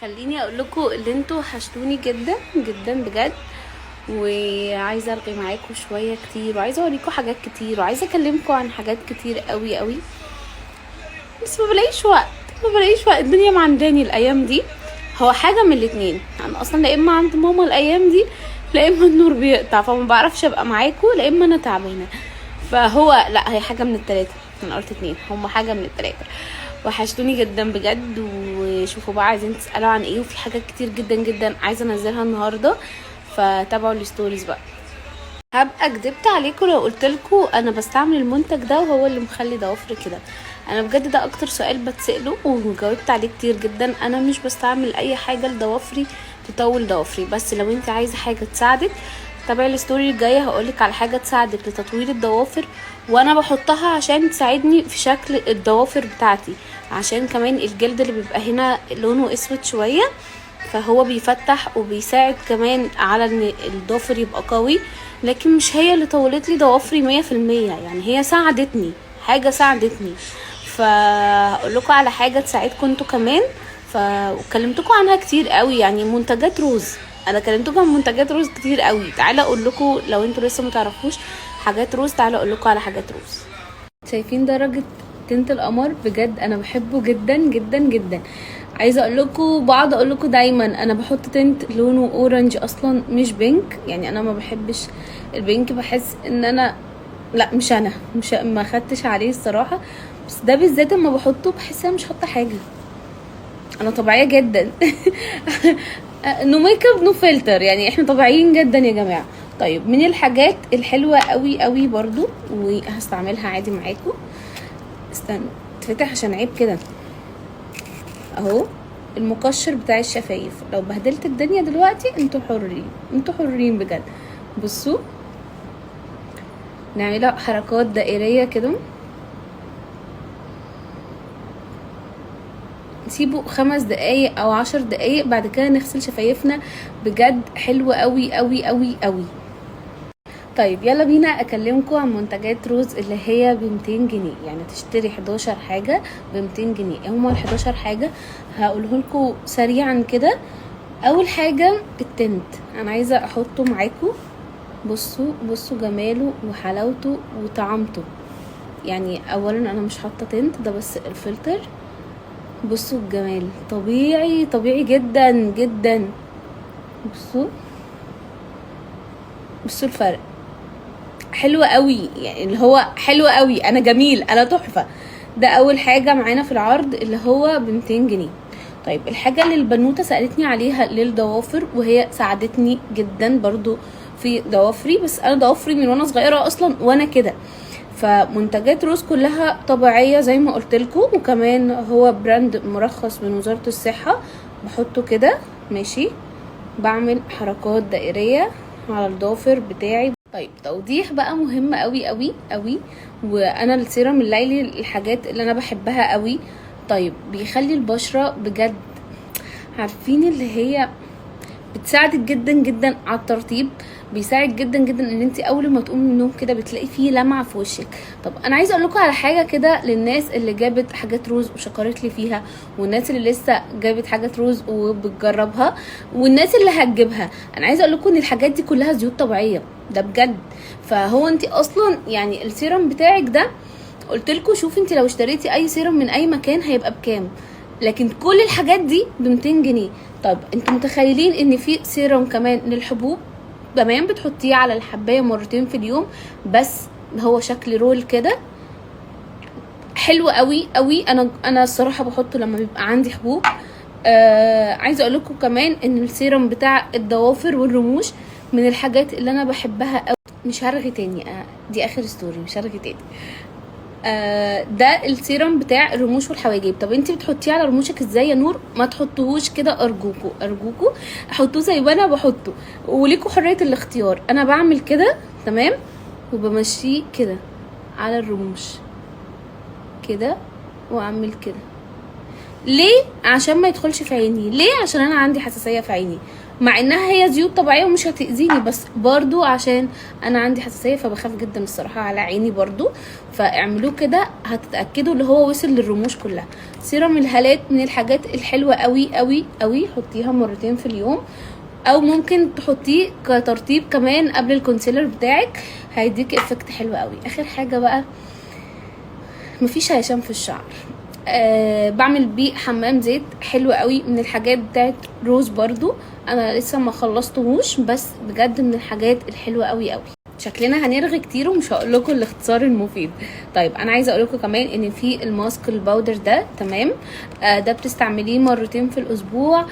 خليني اقول لكم اللي انتوا وحشتوني جدا جدا بجد، وعايزه ارغي معاكم شويه كتير، وعايزه اوريكم حاجات كتير، وعايزه اكلمكم عن حاجات كتير قوي قوي. بس ما بلاقيش وقت الدنيا معنداني الايام دي. هو حاجه من الاتنين، انا اصلا لا اما عند ماما الايام دي، لا اما النور بيقطع، فما بعرفش ابقى معاكم، لا اما انا تعبانه. فهو لا، هي حاجه من التلاته. انا قلت اتنين، هما حاجه من التلاته. وحشتوني جدا بجد، وشوفوا بقى عايزين تسالوا عن ايه، وفي حاجات كتير جدا جدا عايزه انزلها النهارده، فتابعوا الستوريز بقى. هبقى كدبت عليكم لو قلتلكوا انا بستعمل المنتج ده وهو اللي مخلي ضوافري كده. انا بجد ده اكتر سؤال بتسأله وجاوبت عليه كتير جدا. انا مش بستعمل اي حاجه لضوافري تطول ضوافري، بس لو انت عايزه حاجه تساعدك تابعي الستوري الجايه، هقولك على حاجه تساعدك لتطويل الضوافر، وانا بحطها عشان تساعدني في شكل الضوافر بتاعتي، عشان كمان الجلد اللي بيبقى هنا لونه اسود شويه، فهو بيفتح وبيساعد كمان على ان الضافر يبقى قوي. لكن مش هي اللي طولت لي ضوافري 100%، يعني هي ساعدتني، حاجه ساعدتني. فاقول لكم على حاجه تساعدكم انتوا كمان. وكلمتكم عنها كتير قوي، يعني منتجات روز. انا كلمتكم عن منتجات روز كتير قوي. تعالى اقول لكم لو انتوا لسه متعرفوش حاجات روز، تعالى اقول لكم على حاجات روز. شايفين درجه تنت القمر؟ بجد انا بحبه جدا جدا جدا. عايزه اقول لكم، بقعد اقول لكم دايما انا بحط تنت لونه اورنج اصلا مش بينك، يعني انا ما بحبش البينك، بحس ان انا لا، مش ما خدتش عليه الصراحه. بس ده بالذات اما بحطه بحس انا مش حاطه حاجه، انا طبيعيه جدا. نو ميك اب نو فلتر، يعني احنا طبيعيين جدا يا جماعه. طيب، من الحاجات الحلوه قوي قوي برضو وهستعملها عادي معاكم. استنى تفتح عشان عيب كده اهو. المقشر بتاع الشفايف، لو بهدلت الدنيا دلوقتي انتوا حرين، انتوا حرين بجد. بصوا، نعملها حركات دائريه كده، نسيبه 5 دقايق او 10 دقايق، بعد كده نغسل شفايفنا. بجد حلوة قوي قوي قوي قوي. طيب يلا بينا اكلمكم عن منتجات روز اللي هي ب200 جنيه، يعني تشتري 11 حاجة ب200 جنيه. هما ال 11 حاجة هقوله لكم سريعا كده. اول حاجة التنت، انا عايزة احطه معاكم. بصوا جماله وحلاوته وطعمته. يعني اولا انا مش حاطه تنت، ده بس الفلتر. بصوا الجمال، طبيعي طبيعي جدا جدا. بصوا الفرق، حلو قوي، يعني اللي هو حلو قوي، انا جميل، انا تحفه. ده اول حاجه معانا في العرض اللي هو ب200 جنيه. طيب الحاجه اللي البنوته سالتني عليها للضوافر، وهي ساعدتني جدا برضو في ضوافري، بس انا ضوافري من وانا صغيره اصلا وانا كده. فمنتجات روز كلها طبيعيه زي ما قلت لكم، وكمان هو براند مرخص من وزاره الصحه. بحطه كده ماشي، بعمل حركات دائريه على الضافر بتاعي. طيب توضيح بقى مهم قوي قوي قوي، وانا السيرم الليلي الحاجات اللي انا بحبها قوي. طيب بيخلي البشره بجد، عارفين اللي هي بتساعدك جدا جدا على الترطيب، بيساعد جدا جدا ان انت اول ما تقومي من النوم كده بتلاقي فيه لمعه في وشك. طب انا عايزه اقول لكم على حاجه كده للناس اللي جابت حاجات روز وشكرت لي فيها، والناس اللي لسه جابت حاجات روز وبتجربها، والناس اللي هتجيبها. انا عايزه اقول لكم ان الحاجات دي كلها زيوت طبيعيه، ده بجد. فهو انت اصلا يعني السيرم بتاعك ده، قلت لكم شوفي انت لو اشتريتي اي سيرم من اي مكان هيبقى بكام، لكن كل الحاجات دي ب200 جنيه. طب انتوا متخيلين ان في سيرم كمان للحبوب؟ تمام، بتحطيه على الحبايه مرتين في اليوم، بس هو شكل رول كده، حلو قوي قوي. انا الصراحه بحطه لما بيبقى عندي حبوب. عايزه اقول لكم كمان ان السيرم بتاع الضوافر والرموش من الحاجات اللي انا بحبها قوي. مش هرغي تاني، دي اخر ستوري، مش هرغي تاني. ده السيرم بتاع الرموش والحواجب. طب انت بتحطيه على رموشك ازاي يا نور؟ ما تحطوهوش كده، ارجوكوا ارجوكوا، حطوه زي ما انا بحطه، وليكوا حريه الاختيار. انا بعمل كده تمام، وبمشيه كده على الرموش كده، واعمل كده. ليه؟ عشان ما يدخلش في عيني. ليه؟ عشان انا عندي حساسيه في عيني، مع انها هي زيوت طبيعيه ومش هتاذيني، بس برضو عشان انا عندي حساسيه فبخاف جدا الصراحه على عيني برضو. فاعملوه كده هتتاكدوا اللي هو وصل للرموش كلها. سيرم الهالات من الحاجات الحلوه قوي قوي قوي، حطيها مرتين في اليوم، او ممكن تحطيه كترطيب كمان قبل الكونسيلر بتاعك، هيديك افكت حلو قوي. اخر حاجه بقى، مفيش هيشان في الشعر. بعمل بيه حمام زيت حلو قوي، من الحاجات بتاعت روز برضو، انا لسه ما خلصتهوش، بس بجد من الحاجات الحلوه قوي قوي. شكلنا هنرغي كتير ومش هقول لكم الاختصار المفيد. طيب انا عايزه اقول لكم كمان ان في الماسك الباودر ده، تمام، ده بتستعمليه مرتين في الاسبوع.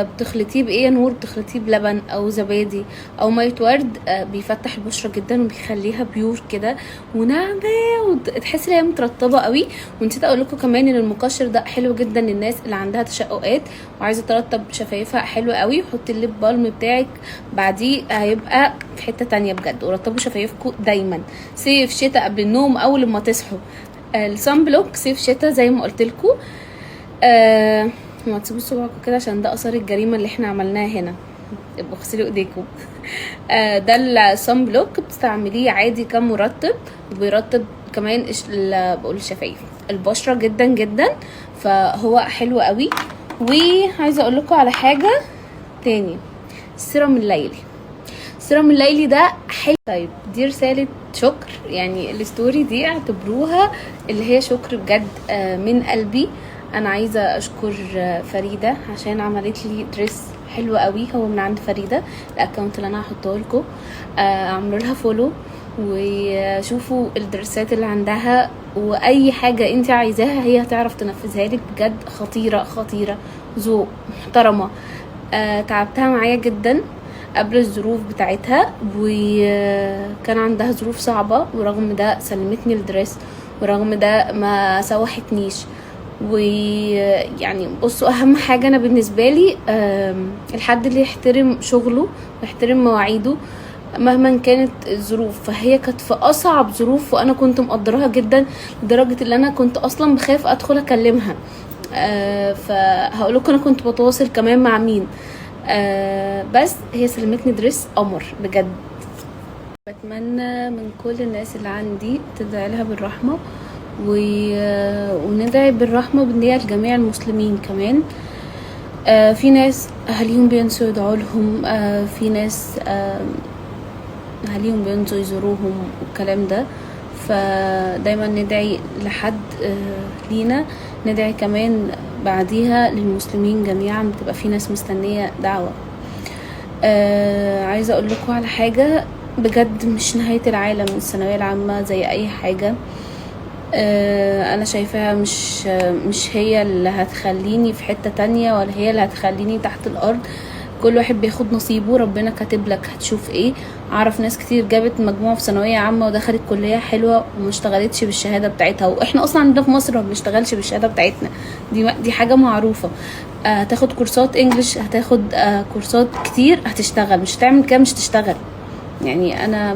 بتخلطيه بايه يا نور؟ بتخلطيه بلبن او زبادي او ميه ورد. بيفتح البشره جدا وبيخليها بيور كده وناعمه، وتحسي ان هي مترطبه قوي. ونسيت اقول لكم كمان ان المقشر ده حلو جدا للناس اللي عندها تشققات وعايزه ترطب شفايفها، حلو قوي. حطي الليب بالم بتاعك بعديه، هيبقى في حته تانية بجد. ورطبوا شفايفكم دايما، صيف شتاء، قبل النوم، اول ما تصحوا. الصن بلوك صيف شتاء زي ما قلت لكم. ما تسيبوش صباعكم كده عشان ده اثار الجريمه اللي احنا عملناها هنا. ابقوا اغسلوا ايديكم. ده الصن بلوك بتستعمليه عادي كمرطب، وبيرطب كمان بقول الشفايف، البشره جدا جدا، فهو حلو قوي. وعايزه اقول لكم على حاجه تاني، السيرم الليلي. السيرم الليلي ده حلو. طيب دي رساله شكر، يعني الستوري دي اعتبروها اللي هي شكر بجد من قلبي. انا عايزه اشكر فريده عشان عملت لي دريس حلو قوي، هو من عند فريده، الاكونت اللي انا هحطه لكم. اعملوا لها فولو وشوفوا الدرسات اللي عندها، واي حاجه انت عايزاها هي هتعرف تنفذها لك. بجد خطيره خطيره، ذوق، محترمه. تعبتها معايا جدا قبل الظروف بتاعتها، وكان عندها ظروف صعبه، ورغم ده سلمتني الدريس، ورغم ده ما سوحتنيش. ويعني بصوا، اهم حاجه انا بالنسبه لي الحد اللي يحترم شغله ويحترم مواعيده مهما كانت الظروف. فهي كانت في اصعب ظروف وانا كنت مقدراها جدا، لدرجه ان انا كنت اصلا بخاف ادخل اكلمها. فهقول لكم انا كنت بتواصل كمان مع مين. بس هي سلمتني دريس قمر بجد. بتمنى من كل الناس اللي عندي تدعي لها بالرحمه، وندعي بالرحمه بالنية لجميع المسلمين كمان. في ناس اهاليهم بينسوا يدعوا لهم، في ناس اهاليهم بينسوا يزوروهم والكلام ده. فدايما ندعي لحد لينا، ندعي كمان بعديها للمسلمين جميعا، بتبقى في ناس مستنيه دعوه. عايزه اقول لكم على حاجه بجد، مش نهايه العالم الثانويه العامه زي اي حاجه. انا شايفاها مش هي اللي هتخليني في حته تانية، ولا هي اللي هتخليني تحت الارض. كل واحد بياخد نصيبه، ربنا كاتب لك هتشوف ايه. اعرف ناس كتير جابت مجموعه في ثانويه عامه ودخلت كليه حلوه وما اشتغلتش بالشهاده بتاعتها، واحنا اصلا عندنا في مصر ما بنشتغلش بالشهاده بتاعتنا، دي حاجه معروفه. هتاخد كورسات انجليش، هتاخد كورسات كتير، هتشتغل. مش هتعمل كده مش تشتغل. يعني انا